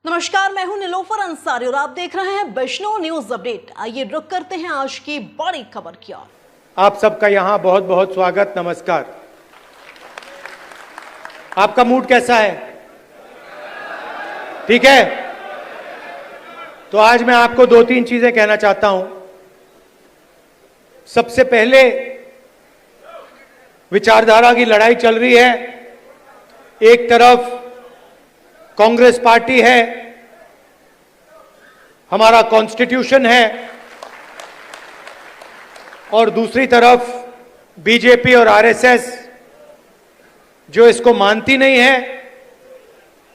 नमस्कार, मैं हूं निलोफर अंसारी और आप देख रहे हैं वैष्णव न्यूज अपडेट। आइए रुक करते हैं आज की बड़ी खबर की ओर। आप सबका यहां बहुत बहुत स्वागत। नमस्कार। आपका मूड कैसा है? ठीक है, तो आज मैं आपको दो तीन चीजें कहना चाहता हूं। सबसे पहले, विचारधारा की लड़ाई चल रही है। एक तरफ कांग्रेस पार्टी है, हमारा कॉन्स्टिट्यूशन है, और दूसरी तरफ बीजेपी और आरएसएस जो इसको मानती नहीं है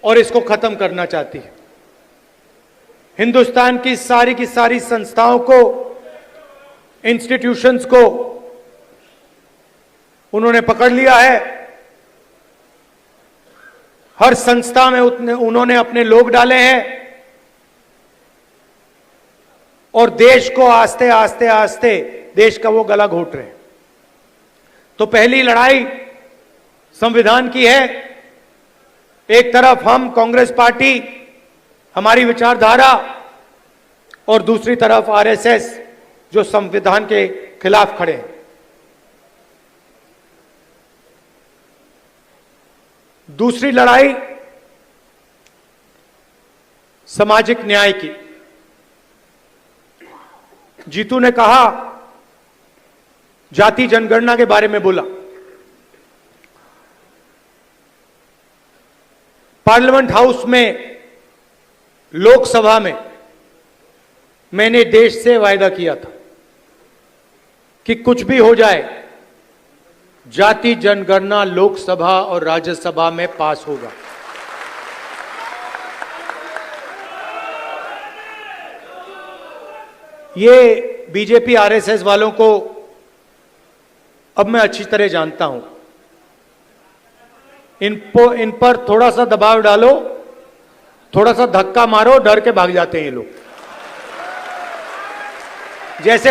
और इसको खत्म करना चाहती है। हिंदुस्तान की सारी संस्थाओं को, इंस्टीट्यूशंस को उन्होंने पकड़ लिया है। हर संस्था में उन्होंने अपने लोग डाले हैं और देश को आस्ते आस्ते देश का वो गला घोट रहे हैं। तो पहली लड़ाई संविधान की है। एक तरफ हम कांग्रेस पार्टी, हमारी विचारधारा, और दूसरी तरफ आरएसएस जो संविधान के खिलाफ खड़े हैं। दूसरी लड़ाई सामाजिक न्याय की। जीतू ने कहा, जाति जनगणना के बारे में बोला। पार्लियामेंट हाउस में, लोकसभा में मैंने देश से वायदा किया था कि कुछ भी हो जाए, जाति जनगणना लोकसभा और राज्यसभा में पास होगा। ये बीजेपी आरएसएस वालों को अब मैं अच्छी तरह जानता हूं। इन पर थोड़ा सा दबाव डालो, थोड़ा सा धक्का मारो, डर के भाग जाते हैं ये लोग। जैसे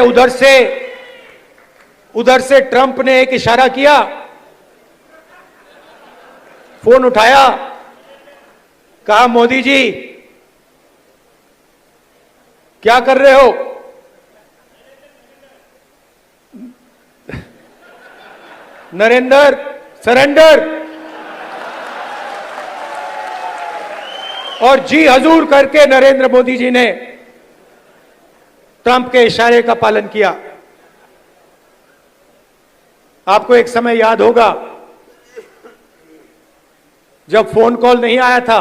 उधर से ट्रंप ने एक इशारा किया, फोन उठाया, कहा मोदी जी क्या कर रहे हो? नरेंद्र सरेंडर, और जी हजूर करके नरेंद्र मोदी जी ने ट्रंप के इशारे का पालन किया। आपको एक समय याद होगा जब फोन कॉल नहीं आया था,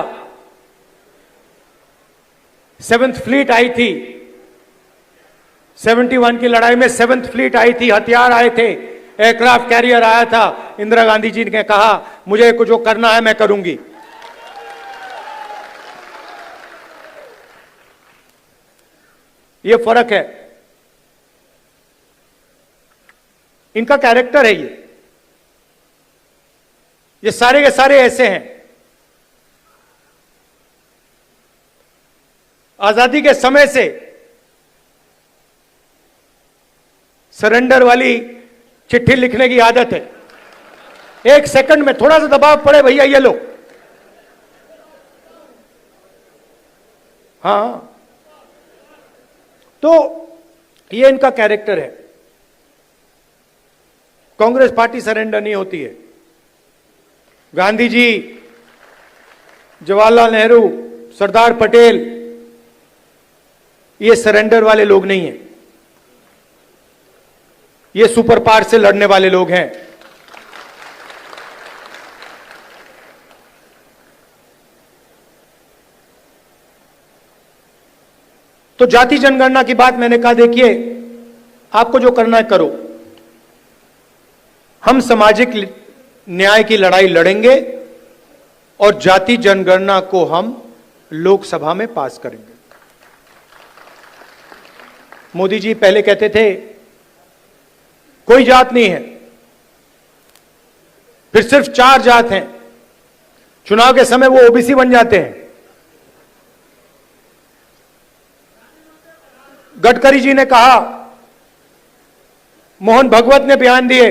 7th फ्लीट आई थी, 71 की लड़ाई में 7th फ्लीट आई थी, हथियार आए थे, एयरक्राफ्ट कैरियर आया था। इंदिरा गांधी जी ने कहा, मुझे कुछ जो करना है मैं करूंगी। ये फर्क है, इनका कैरेक्टर है। ये सारे के सारे ऐसे हैं। आजादी के समय से सरेंडर वाली चिट्ठी लिखने की आदत है। एक सेकंड में थोड़ा सा दबाव पड़े, भैया ये लो। हां, तो ये इनका कैरेक्टर है। कांग्रेस पार्टी सरेंडर नहीं होती है। गांधी जी, जवाहरलाल नेहरू, सरदार पटेल, ये सरेंडर वाले लोग नहीं हैं। ये सुपर पावर से लड़ने वाले लोग हैं। तो जाति जनगणना की बात मैंने कहा, देखिए आपको जो करना है करो। हम सामाजिक न्याय की लड़ाई लड़ेंगे और जाति जनगणना को हम लोकसभा में पास करेंगे। मोदी जी पहले कहते थे कोई जात नहीं है, फिर सिर्फ 4 जात हैं। चुनाव के समय वो ओबीसी बन जाते हैं। गडकरी जी ने कहा, मोहन भगवत ने बयान दिए,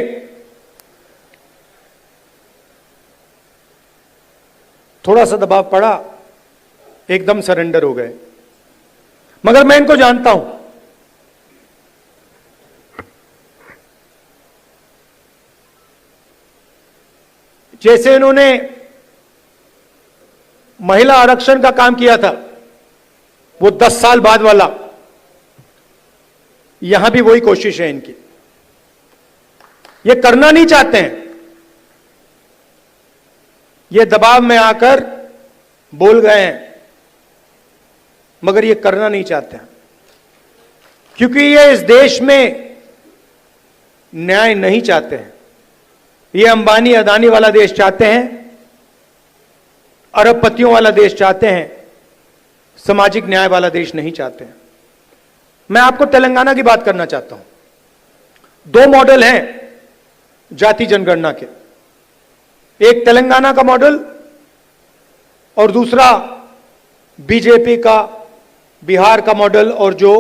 थोड़ा सा दबाव पड़ा, एकदम सरेंडर हो गए। मगर मैं इनको जानता हूं। जैसे इन्होंने महिला आरक्षण का काम किया था, वो 10 साल बाद वाला, यहां भी वही कोशिश है इनकी। ये करना नहीं चाहते हैं, ये दबाव में आकर बोल गए हैं, मगर ये करना नहीं चाहते हैं, क्योंकि ये इस देश में न्याय नहीं चाहते हैं। ये अंबानी अदानी वाला देश चाहते हैं, अरबपतियों वाला देश चाहते हैं, सामाजिक न्याय वाला देश नहीं चाहते हैं। मैं आपको तेलंगाना की बात करना चाहता हूं। 2 मॉडल हैं जाति जनगणना के, एक तेलंगाना का मॉडल और दूसरा बीजेपी का बिहार का मॉडल, और जो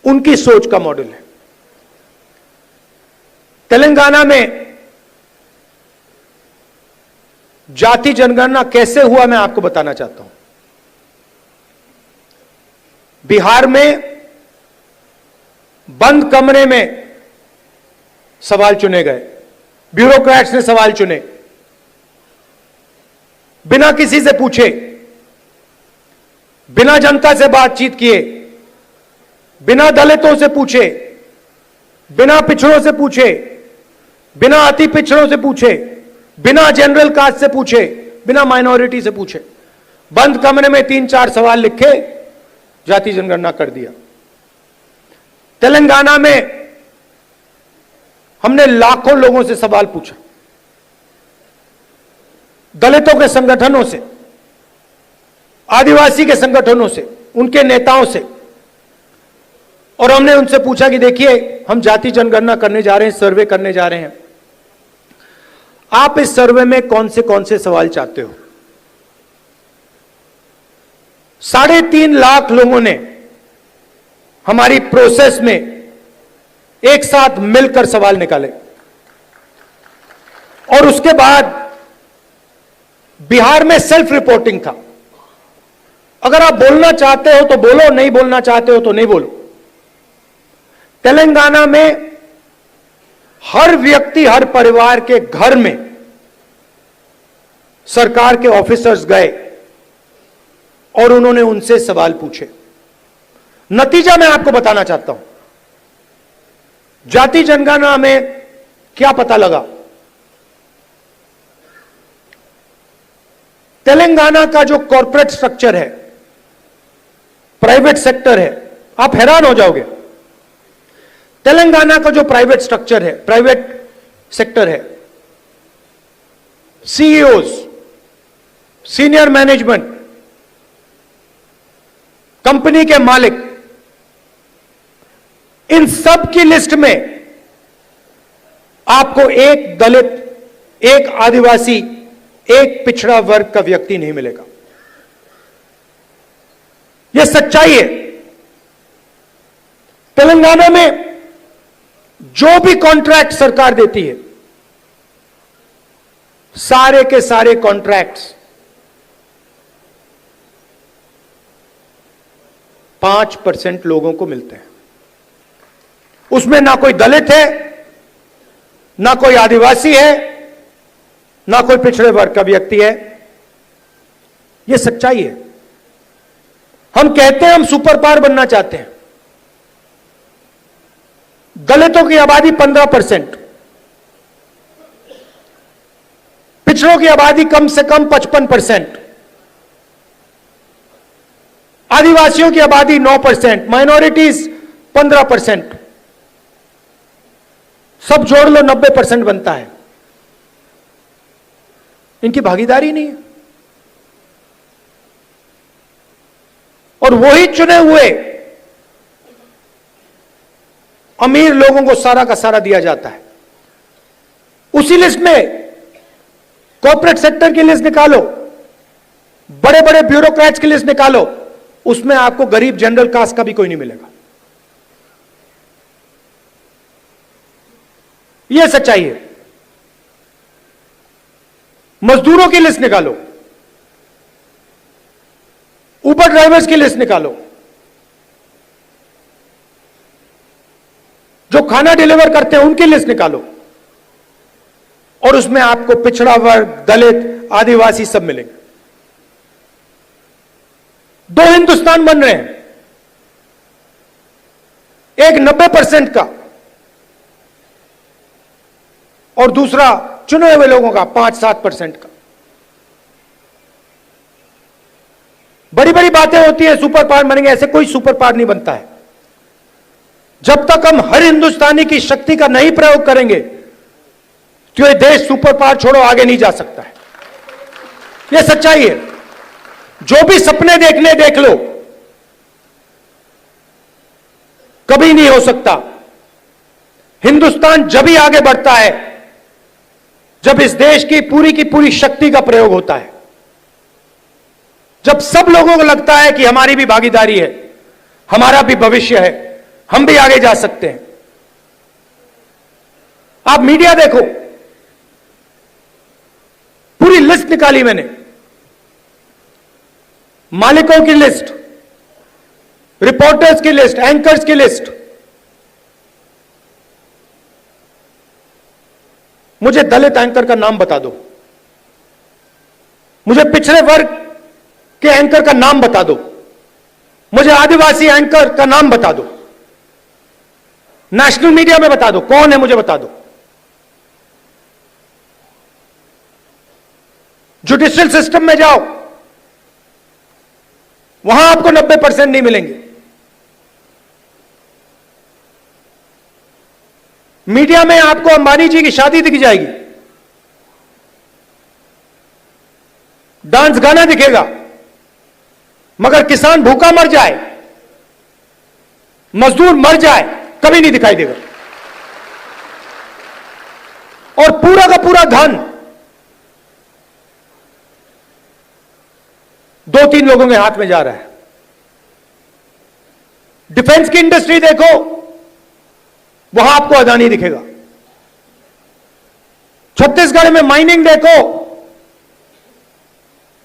उनकी सोच का मॉडल है। तेलंगाना में जाति जनगणना कैसे हुआ मैं आपको बताना चाहता हूं। बिहार में बंद कमरे में सवाल चुने गए, ब्यूरोक्रेट्स ने सवाल चुने, बिना किसी से पूछे, बिना जनता से बातचीत किए, बिना दलितों से पूछे, बिना पिछड़ों से पूछे, बिना अति पिछड़ों से पूछे, बिना जनरल कास्ट से पूछे, बिना माइनॉरिटी से पूछे, बंद कमरे में 3-4 सवाल लिखे, जाति जनगणना कर दिया। तेलंगाना में हमने लाखों लोगों से सवाल पूछा, दलितों के संगठनों से, आदिवासी के संगठनों से, उनके नेताओं से, और हमने उनसे पूछा कि देखिए, हम जाति जनगणना करने जा रहे हैं, सर्वे करने जा रहे हैं, आप इस सर्वे में कौन से सवाल चाहते हो। 3.5 लाख लोगों ने हमारी प्रोसेस में एक साथ मिलकर सवाल निकाले, और उसके बाद बिहार में सेल्फ रिपोर्टिंग था। अगर आप बोलना चाहते हो तो बोलो, नहीं बोलना चाहते हो तो नहीं बोलो। तेलंगाना में हर व्यक्ति, हर परिवार के घर में सरकार के ऑफिसर्स गए और उन्होंने उनसे सवाल पूछे। नतीजा मैं आपको बताना चाहता हूं। जाति जनगणना में क्या पता लगा। तेलंगाना का जो कॉर्पोरेट स्ट्रक्चर है, प्राइवेट सेक्टर है, आप हैरान हो जाओगे। तेलंगाना का जो प्राइवेट स्ट्रक्चर है, प्राइवेट सेक्टर है, सीईओज, सीनियर मैनेजमेंट, कंपनी के मालिक, इन सब की लिस्ट में आपको एक दलित, एक आदिवासी, एक पिछड़ा वर्ग का व्यक्ति नहीं मिलेगा। यह सच्चाई है। तेलंगाना में जो भी कॉन्ट्रैक्ट सरकार देती है, सारे के सारे कॉन्ट्रैक्ट्स 5% लोगों को मिलते हैं। उसमें ना कोई दलित है, ना कोई आदिवासी है, ना कोई पिछड़े वर्ग का व्यक्ति है। यह सच्चाई है। हम कहते हैं हम सुपर पावर बनना चाहते हैं। दलितों की आबादी 15%, पिछड़ों की आबादी कम से कम 55%, आदिवासियों की आबादी 9%, माइनॉरिटीज 15%, सब जोड़ लो 90% बनता है। इनकी भागीदारी नहीं है। और वही चुने हुए अमीर लोगों को सारा का सारा दिया जाता है। उसी लिस्ट में कॉर्पोरेट सेक्टर की लिस्ट निकालो, बड़े बड़े ब्यूरोक्रेट्स की लिस्ट निकालो, उसमें आपको गरीब जनरल कास्ट का भी कोई नहीं मिलेगा। यह सच्चाई है। मजदूरों की लिस्ट निकालो, उबर ड्राइवर्स की लिस्ट निकालो, जो खाना डिलीवर करते हैं उनकी लिस्ट निकालो, और उसमें आपको पिछड़ा वर्ग, दलित, आदिवासी सब मिलेंगे। दो हिंदुस्तान बन रहे हैं, एक 90% का और दूसरा चुने हुए लोगों का 5-7% का। बड़ी बड़ी बातें होती है सुपर पावर बनेंगे, ऐसे कोई सुपर पावर नहीं बनता है। जब तक हम हर हिंदुस्तानी की शक्ति का नहीं प्रयोग करेंगे तो ये देश सुपर पावर छोड़ो आगे नहीं जा सकता है। यह सच्चाई है। जो भी सपने देखने देख लो, कभी नहीं हो सकता। हिंदुस्तान जब ही आगे बढ़ता है जब इस देश की पूरी शक्ति का प्रयोग होता है, जब सब लोगों को लगता है कि हमारी भी भागीदारी है, हमारा भी भविष्य है, हम भी आगे जा सकते हैं। आप मीडिया देखो, पूरी लिस्ट निकाली मैंने, मालिकों की लिस्ट, रिपोर्टर्स की लिस्ट, एंकर्स की लिस्ट। मुझे दलित एंकर का नाम बता दो, मुझे पिछड़े वर्ग के एंकर का नाम बता दो, मुझे आदिवासी एंकर का नाम बता दो, नेशनल मीडिया में बता दो कौन है, मुझे बता दो। जुडिशियल सिस्टम में जाओ, वहां आपको 90% नहीं मिलेंगे। मीडिया में आपको अंबानी जी की शादी दिख जाएगी, डांस गाना दिखेगा, मगर किसान भूखा मर जाए, मजदूर मर जाए, कभी नहीं दिखाई देगा। और पूरा का पूरा धन 2-3 लोगों के हाथ में जा रहा है। डिफेंस की इंडस्ट्री देखो, वहां आपको अदानी दिखेगा। छत्तीसगढ़ में माइनिंग देखो,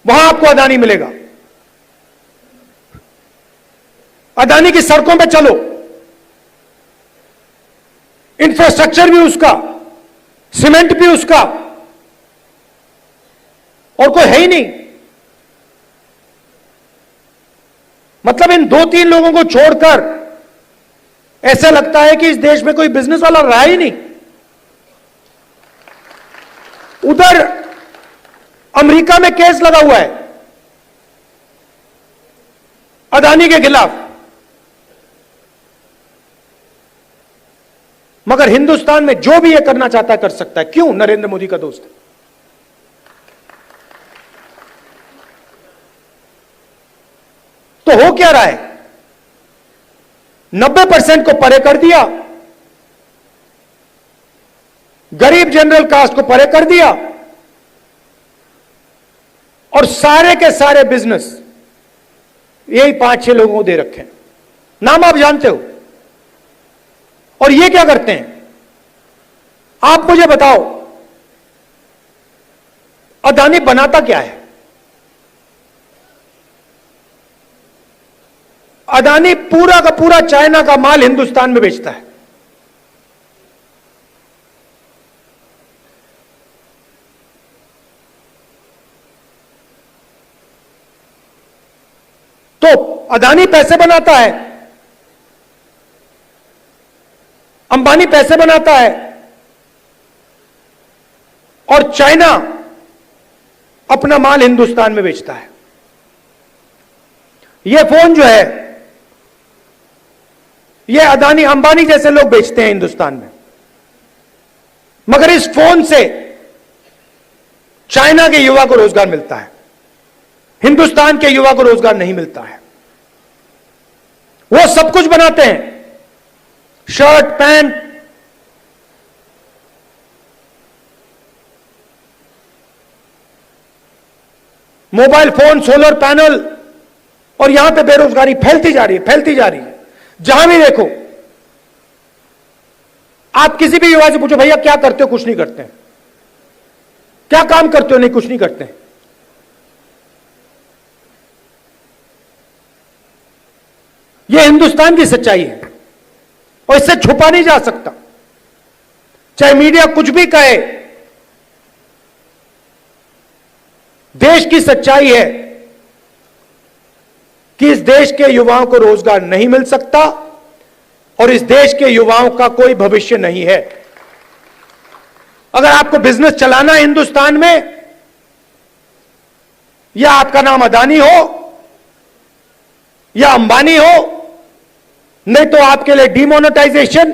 वहां आपको अदानी मिलेगा। अदानी की सड़कों पे चलो, इंफ्रास्ट्रक्चर भी उसका, सीमेंट भी उसका, और कोई है ही नहीं। मतलब इन 2-3 लोगों को छोड़कर ऐसा लगता है कि इस देश में कोई बिजनेस वाला रहा ही नहीं। उधर अमेरिका में केस लगा हुआ है अदानी के खिलाफ, मगर हिंदुस्तान में जो भी ये करना चाहता है कर सकता है। क्यों? नरेंद्र मोदी का दोस्त है। तो हो क्या रहा है? 90% को परे कर दिया, गरीब जनरल कास्ट को परे कर दिया, और सारे के सारे बिजनेस यही 5-6 लोगों को दे रखे हैं। नाम आप जानते हो। और ये क्या करते हैं? आप मुझे बताओ, अदानी बनाता क्या है? अदानी पूरा का पूरा चाइना का माल हिंदुस्तान में बेचता है। तो अदानी पैसे बनाता है, अंबानी पैसे बनाता है, और चाइना अपना माल हिंदुस्तान में बेचता है। यह फोन जो है, यह अदानी अंबानी जैसे लोग बेचते हैं हिंदुस्तान में, मगर इस फोन से चाइना के युवा को रोजगार मिलता है, हिंदुस्तान के युवा को रोजगार नहीं मिलता है। वो सब कुछ बनाते हैं, shirt, pant, mobile phone, solar panel, और यहां पे बेरोजगारी फैलती जा रही है, फैलती जा रही है। जहां भी देखो, आप किसी भी युवा से पूछो, भैया क्या करते हो? कुछ नहीं करते हैं। क्या काम करते हो? नहीं, कुछ नहीं करते। यह हिंदुस्तान की सच्चाई है और इससे छुपा नहीं जा सकता, चाहे मीडिया कुछ भी कहे। देश की सच्चाई है कि इस देश के युवाओं को रोजगार नहीं मिल सकता और इस देश के युवाओं का कोई भविष्य नहीं है। अगर आपको बिजनेस चलाना है हिंदुस्तान में, या आपका नाम अदानी हो या अंबानी हो, नहीं तो आपके लिए डिमोनेटाइजेशन,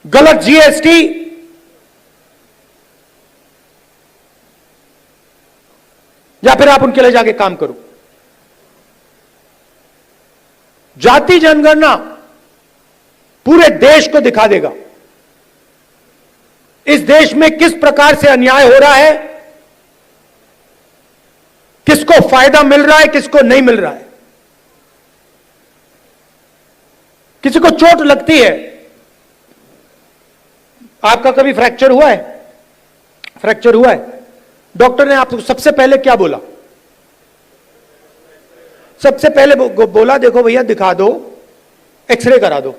गलत जीएसटी, या फिर आप उनके लिए जाके काम करो। जाति जनगणना पूरे देश को दिखा देगा इस देश में किस प्रकार से अन्याय हो रहा है, किसको फायदा मिल रहा है, किसको नहीं मिल रहा है। किसी को चोट लगती है, आपका कभी फ्रैक्चर हुआ है? फ्रैक्चर हुआ है, डॉक्टर ने आपको सबसे पहले क्या बोला? सबसे पहले बोला देखो भैया दिखा दो, एक्सरे करा दो।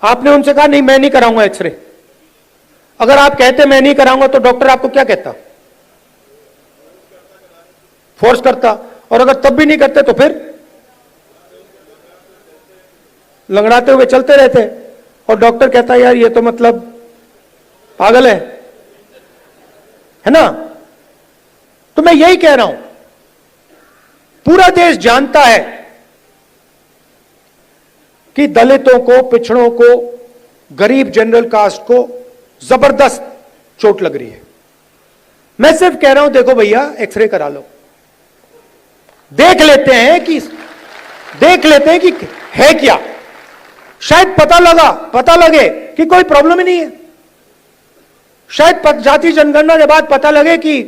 आपने उनसे कहा नहीं मैं नहीं कराऊंगा एक्सरे। अगर आप कहते मैं नहीं कराऊंगा तो डॉक्टर आपको क्या कहता? फोर्स करता। और अगर तब भी नहीं करते तो फिर लंगड़ाते हुए चलते रहते। और डॉक्टर कहता यार ये तो मतलब पागल है ना? तो मैं यही कह रहा हूं, पूरा देश जानता है कि दलितों को, पिछड़ों को, गरीब जनरल कास्ट को जबरदस्त चोट लग रही है। मैं सिर्फ कह रहा हूं देखो भैया एक्सरे करा लो, देख लेते हैं कि है क्या। शायद पता लगे कि कोई प्रॉब्लम ही नहीं है। शायद जाति जनगणना के बाद पता लगे कि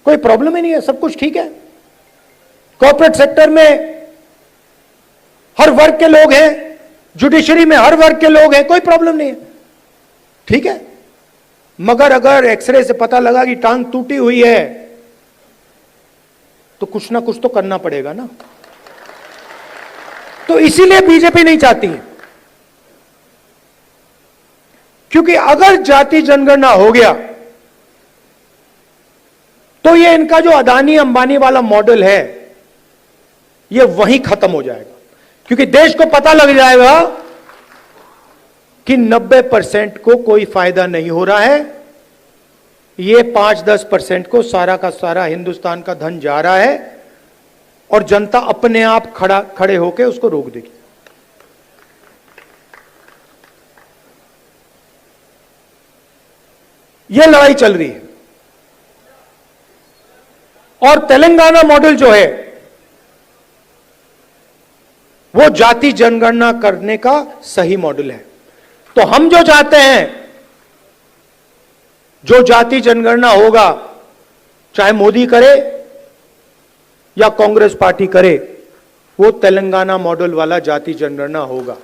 कोई प्रॉब्लम ही नहीं है, सब कुछ ठीक है। कॉर्पोरेट सेक्टर में हर वर्ग के लोग हैं, जुडिशरी में हर वर्ग के लोग हैं, कोई प्रॉब्लम नहीं है, ठीक है। मगर अगर एक्सरे से पता लगा कि टांग टूटी हुई है तो कुछ ना कुछ तो करना पड़ेगा ना। तो इसीलिए बीजेपी नहीं चाहती है, क्योंकि अगर जाति जनगणना हो गया तो ये इनका जो अदानी अंबानी वाला मॉडल है ये वहीं खत्म हो जाएगा। क्योंकि देश को पता लग जाएगा कि 90% को कोई फायदा नहीं हो रहा है, ये 5-10% को सारा का सारा हिंदुस्तान का धन जा रहा है और जनता अपने आप खड़े होकर उसको रोक देगी। यह लड़ाई चल रही है। और तेलंगाना मॉडल जो है वो जाति जनगणना करने का सही मॉडल है। तो हम जो चाहते हैं, जो जाति जनगणना होगा, चाहे मोदी करे या कांग्रेस पार्टी करे, वो तेलंगाना मॉडल वाला जाति जनगणना होगा।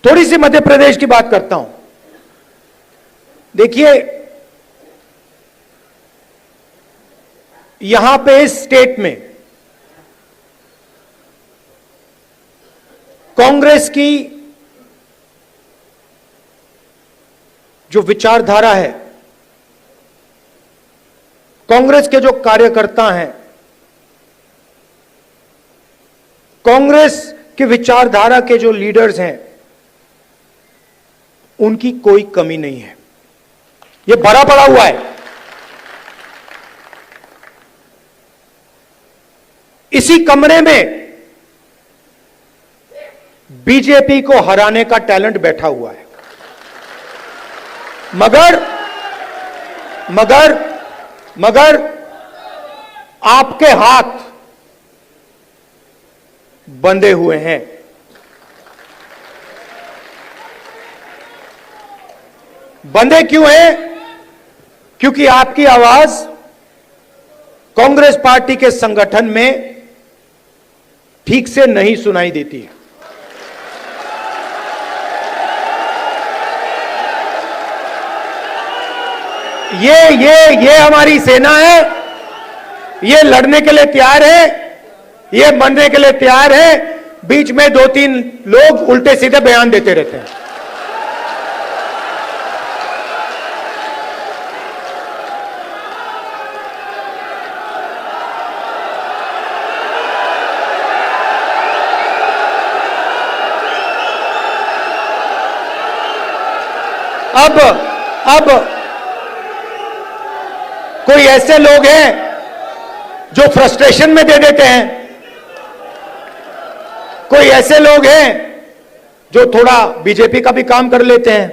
थोड़ी सी मध्य प्रदेश की बात करता हूं। देखिए, यहां पे इस स्टेट में कांग्रेस की जो विचारधारा है, कांग्रेस के जो कार्यकर्ता हैं, कांग्रेस के विचारधारा के जो लीडर्स हैं, उनकी कोई कमी नहीं है। यह भरा पड़ा हुआ है। इसी कमरे में बीजेपी को हराने का टैलेंट बैठा हुआ है। मगर आपके हाथ बंधे हुए हैं। बंधे क्यों हैं? क्योंकि आपकी आवाज कांग्रेस पार्टी के संगठन में ठीक से नहीं सुनाई देती है। ये हमारी सेना है, ये लड़ने के लिए तैयार है, ये मरने के लिए तैयार है। बीच में 2-3 लोग उल्टे सीधे बयान देते रहते हैं। अब कोई ऐसे लोग हैं जो फ्रस्ट्रेशन में दे देते हैं, कोई ऐसे लोग हैं जो थोड़ा बीजेपी का भी काम कर लेते हैं,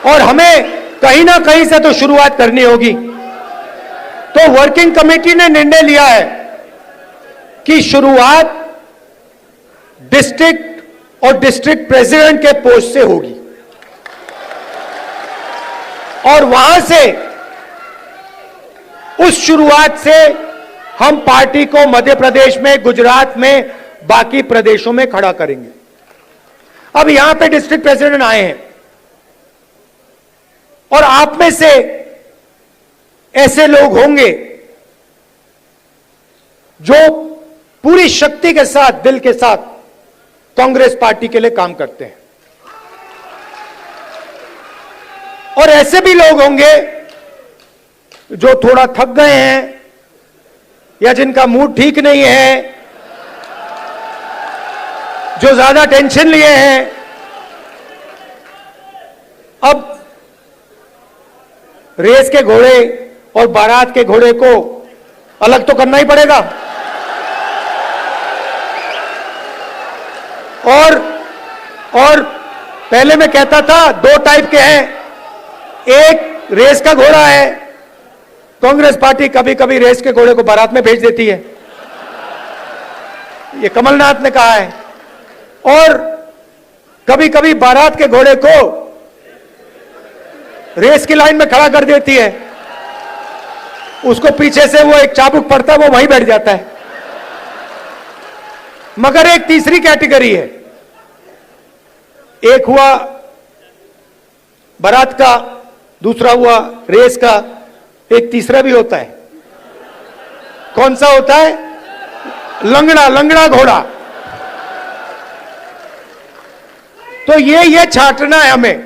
और हमें कहीं ना कहीं से तो शुरुआत करनी होगी। तो वर्किंग कमेटी ने निर्णय लिया है कि शुरुआत डिस्ट्रिक्ट और डिस्ट्रिक्ट प्रेसिडेंट के पोस्ट से होगी, और वहां से, उस शुरुआत से हम पार्टी को मध्य प्रदेश में, गुजरात में, बाकी प्रदेशों में खड़ा करेंगे। अब यहां पे डिस्ट्रिक्ट प्रेसिडेंट आए हैं, और आप में से ऐसे लोग होंगे जो पूरी शक्ति के साथ, दिल के साथ कांग्रेस पार्टी के लिए काम करते हैं, और ऐसे भी लोग होंगे जो थोड़ा थक गए हैं या जिनका मूड ठीक नहीं है, जो ज्यादा टेंशन लिए हैं। अब रेस के घोड़े और बारात के घोड़े को अलग तो करना ही पड़ेगा, और पहले मैं कहता था 2 टाइप के हैं। एक रेस का घोड़ा है, कांग्रेस पार्टी कभी कभी रेस के घोड़े को बारात में भेज देती है, ये कमलनाथ ने कहा है, और कभी कभी बारात के घोड़े को रेस की लाइन में खड़ा कर देती है, उसको पीछे से वो एक चाबुक पड़ता है, वो वहीं बैठ जाता है। मगर एक तीसरी कैटेगरी है, एक हुआ बारात का, दूसरा हुआ रेस का, एक तीसरा भी होता है। कौन सा होता है? लंगड़ा घोड़ा। तो ये छांटना है हमें,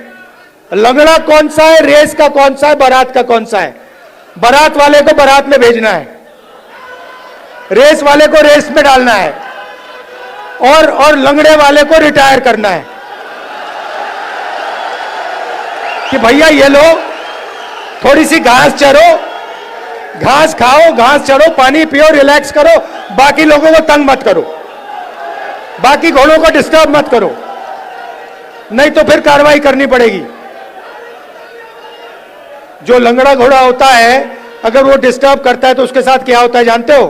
लंगड़ा कौन सा है, रेस का कौन सा है, बारात का कौन सा है। बारात वाले को बारात में भेजना है, रेस वाले को रेस में डालना है, और लंगड़े वाले को रिटायर करना है कि भैया ये लो, थोड़ी सी घास चरो, घास खाओ, घास चरो, पानी पियो, रिलैक्स करो, बाकी लोगों को तंग मत करो, बाकी घोड़ों को डिस्टर्ब मत करो, नहीं तो फिर कार्रवाई करनी पड़ेगी। जो लंगड़ा घोड़ा होता है, अगर वो डिस्टर्ब करता है तो उसके साथ क्या होता है जानते हो?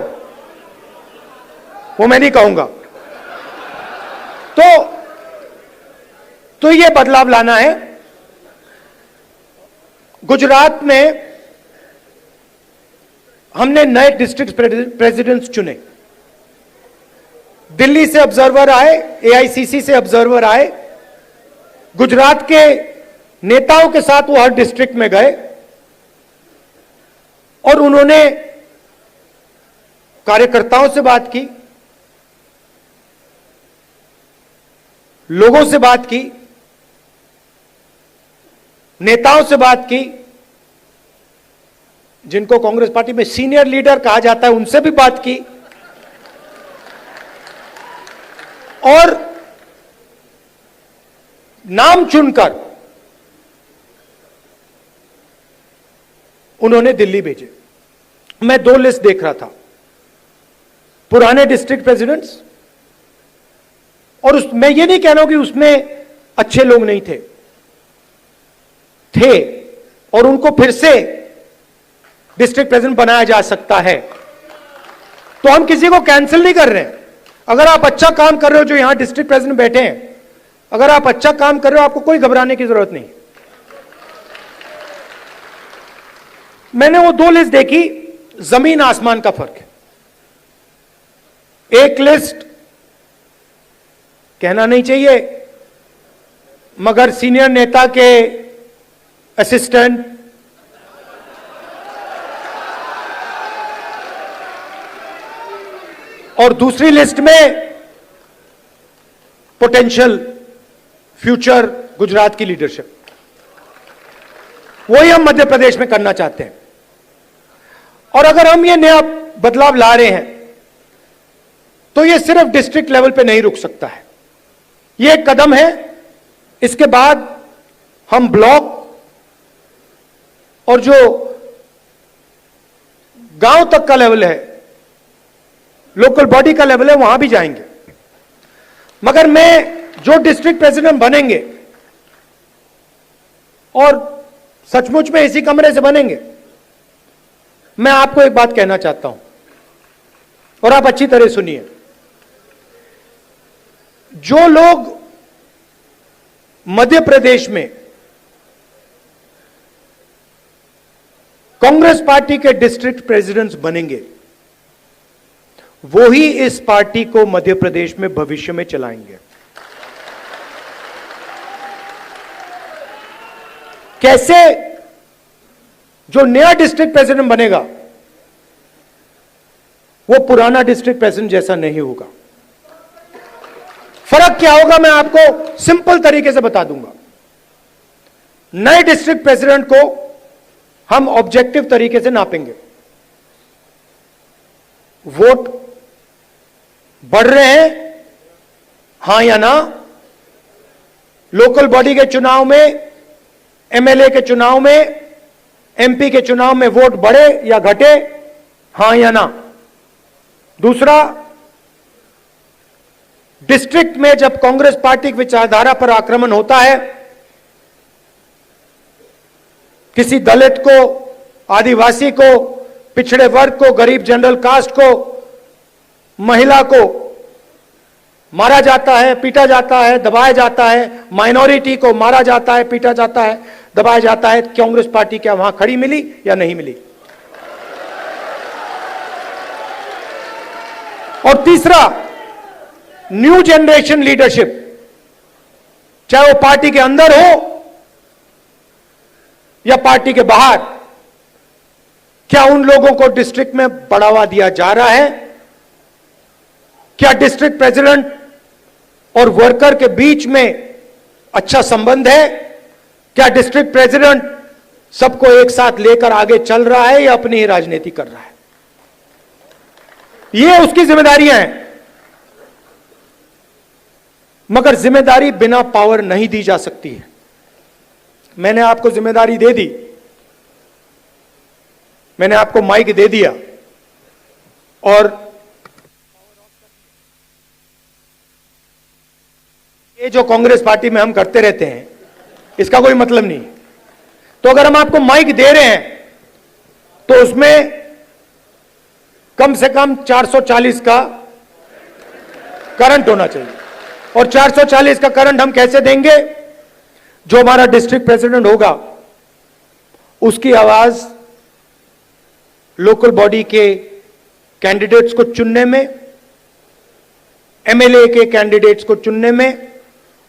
वो मैं नहीं कहूंगा। तो ये बदलाव लाना है। गुजरात में हमने नए डिस्ट्रिक्ट प्रेसिडेंट्स चुने, दिल्ली से ऑब्जर्वर आए, एआईसीसी से ऑब्जर्वर आए, गुजरात के नेताओं के साथ वो हर डिस्ट्रिक्ट में गए, और उन्होंने कार्यकर्ताओं से बात की, लोगों से बात की, नेताओं से बात की, जिनको कांग्रेस पार्टी में सीनियर लीडर कहा जाता है, उनसे भी बात की, और नाम चुनकर उन्होंने दिल्ली भेजे। मैं 2 लिस्ट देख रहा था, पुराने डिस्ट्रिक्ट प्रेसिडेंट्स, और मैं ये नहीं कह रहा हूं कि उसमें अच्छे लोग नहीं थे, और उनको फिर से डिस्ट्रिक्ट प्रेसिडेंट बनाया जा सकता है। तो हम किसी को कैंसिल नहीं कर रहे हैं। अगर आप अच्छा काम कर रहे हो, जो यहां डिस्ट्रिक्ट प्रेसिडेंट बैठे हैं, अगर आप अच्छा काम कर रहे हो, आपको कोई घबराने की जरूरत नहीं। मैंने वो 2 लिस्ट देखी, जमीन आसमान का फर्क है। एक लिस्ट कहना नहीं चाहिए, मगर सीनियर नेता के असिस्टेंट और दूसरी लिस्ट में पोटेंशियल फ्यूचर गुजरात की लीडरशिप, वही हम मध्य प्रदेश में करना चाहते हैं। और अगर हम ये नया बदलाव ला रहे हैं तो ये सिर्फ डिस्ट्रिक्ट लेवल पे नहीं रुक सकता है, ये एक कदम है। इसके बाद हम ब्लॉक और जो गांव तक का लेवल है, लोकल बॉडी का लेवल है, वहां भी जाएंगे। मगर मैं जो डिस्ट्रिक्ट प्रेसिडेंट बनेंगे और सचमुच में इसी कमरे से बनेंगे, मैं आपको एक बात कहना चाहता हूं और आप अच्छी तरह सुनिए। जो लोग मध्य प्रदेश में कांग्रेस पार्टी के डिस्ट्रिक्ट प्रेसिडेंट्स बनेंगे, वो ही इस पार्टी को मध्य प्रदेश में भविष्य में चलाएंगे। कैसे? जो नया डिस्ट्रिक्ट प्रेसिडेंट बनेगा वो पुराना डिस्ट्रिक्ट प्रेसिडेंट जैसा नहीं होगा। फर्क क्या होगा मैं आपको सिंपल तरीके से बता दूंगा। नए डिस्ट्रिक्ट प्रेसिडेंट को हम ऑब्जेक्टिव तरीके से नापेंगे। वोट बढ़ रहे हैं, हां या ना? लोकल बॉडी के चुनाव में, एमएलए के चुनाव में, एमपी के चुनाव में वोट बढ़े या घटे, हां या ना? दूसरा, डिस्ट्रिक्ट में जब कांग्रेस पार्टी की विचारधारा पर आक्रमण होता है, किसी दलित को, आदिवासी को, पिछड़े वर्ग को, गरीब जनरल कास्ट को, महिला को मारा जाता है, पीटा जाता है, दबाया जाता है, माइनॉरिटी को मारा जाता है, पीटा जाता है, दबाया जाता है, कांग्रेस पार्टी क्या वहां खड़ी मिली या नहीं मिली? और तीसरा, न्यू जनरेशन लीडरशिप, चाहे वो पार्टी के अंदर हो या पार्टी के बाहर, क्या उन लोगों को डिस्ट्रिक्ट में बढ़ावा दिया जा रहा है? क्या डिस्ट्रिक्ट प्रेसिडेंट और वर्कर के बीच में अच्छा संबंध है? क्या डिस्ट्रिक्ट प्रेसिडेंट सबको एक साथ लेकर आगे चल रहा है या अपनी ही राजनीति कर रहा है? ये उसकी जिम्मेदारियां हैं। मगर जिम्मेदारी बिना पावर नहीं दी जा सकती है। मैंने आपको जिम्मेदारी दे दी, मैंने आपको माइक दे दिया और ये जो कांग्रेस पार्टी में हम करते रहते हैं, इसका कोई मतलब नहीं। तो अगर हम आपको माइक दे रहे हैं तो उसमें कम से कम 440 का करंट होना चाहिए। और 440 का करंट हम कैसे देंगे? जो हमारा डिस्ट्रिक्ट प्रेसिडेंट होगा उसकी आवाज लोकल बॉडी के कैंडिडेट्स को चुनने में, एमएलए के कैंडिडेट्स को चुनने में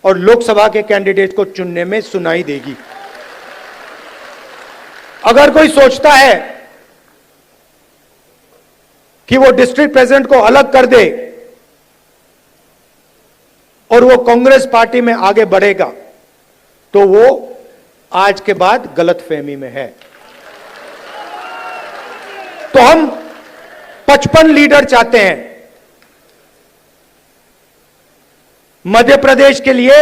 और लोकसभा के कैंडिडेट को चुनने में सुनाई देगी। अगर कोई सोचता है कि वो डिस्ट्रिक्ट प्रेसिडेंट को अलग कर दे और वो कांग्रेस पार्टी में आगे बढ़ेगा, तो वो आज के बाद गलतफहमी में है। तो हम 55 लीडर चाहते हैं मध्य प्रदेश के लिए,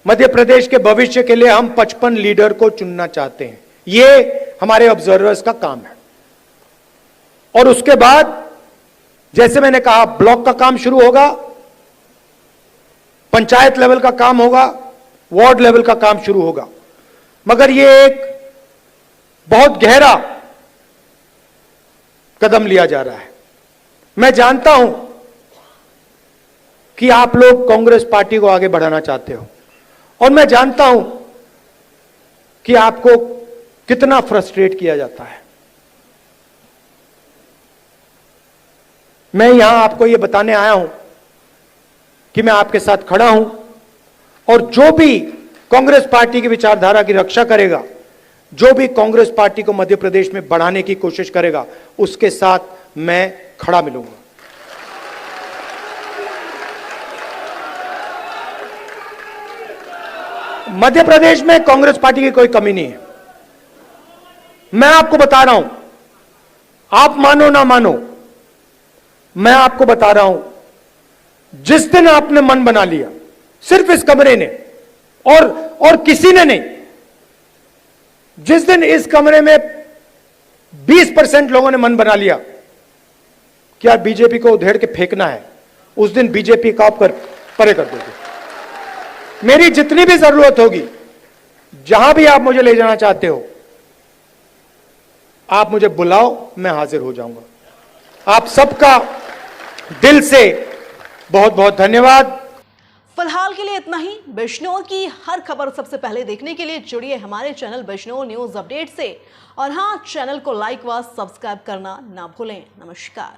मध्य प्रदेश के भविष्य के लिए। हम 55 लीडर को चुनना चाहते हैं। ये हमारे ऑब्जर्वर्स का काम है। और उसके बाद जैसे मैंने कहा, ब्लॉक का काम शुरू होगा, पंचायत लेवल का काम होगा, वार्ड लेवल का काम शुरू होगा। मगर यह एक बहुत गहरा कदम लिया जा रहा है। मैं जानता हूं कि आप लोग कांग्रेस पार्टी को आगे बढ़ाना चाहते हो और मैं जानता हूं कि आपको कितना फ्रस्ट्रेट किया जाता है। मैं यहां आपको यह बताने आया हूं कि मैं आपके साथ खड़ा हूं और जो भी कांग्रेस पार्टी की विचारधारा की रक्षा करेगा, जो भी कांग्रेस पार्टी को मध्य प्रदेश में बढ़ाने की कोशिश करेगा, उसके साथ मैं खड़ा मिलूंगा। मध्य प्रदेश में कांग्रेस पार्टी की कोई कमी नहीं है। मैं आपको बता रहा हूं, आप मानो ना मानो, मैं आपको बता रहा हूं, जिस दिन आपने मन बना लिया, सिर्फ इस कमरे ने और किसी ने नहीं, जिस दिन इस कमरे में 20% लोगों ने मन बना लिया कि यार बीजेपी को उधेड़ के फेंकना है, उस दिन बीजेपी का आप परे कर दोगे। मेरी जितनी भी जरूरत होगी, जहां भी आप मुझे ले जाना चाहते हो, आप मुझे बुलाओ, मैं हाजिर हो जाऊंगा। आप सबका दिल से बहुत बहुत धन्यवाद। फिलहाल के लिए इतना ही। बिजनौर की हर खबर सबसे पहले देखने के लिए जुड़िए हमारे चैनल बिजनौर न्यूज अपडेट से, और हां, चैनल को लाइक व सब्सक्राइब करना ना भूलें। नमस्कार।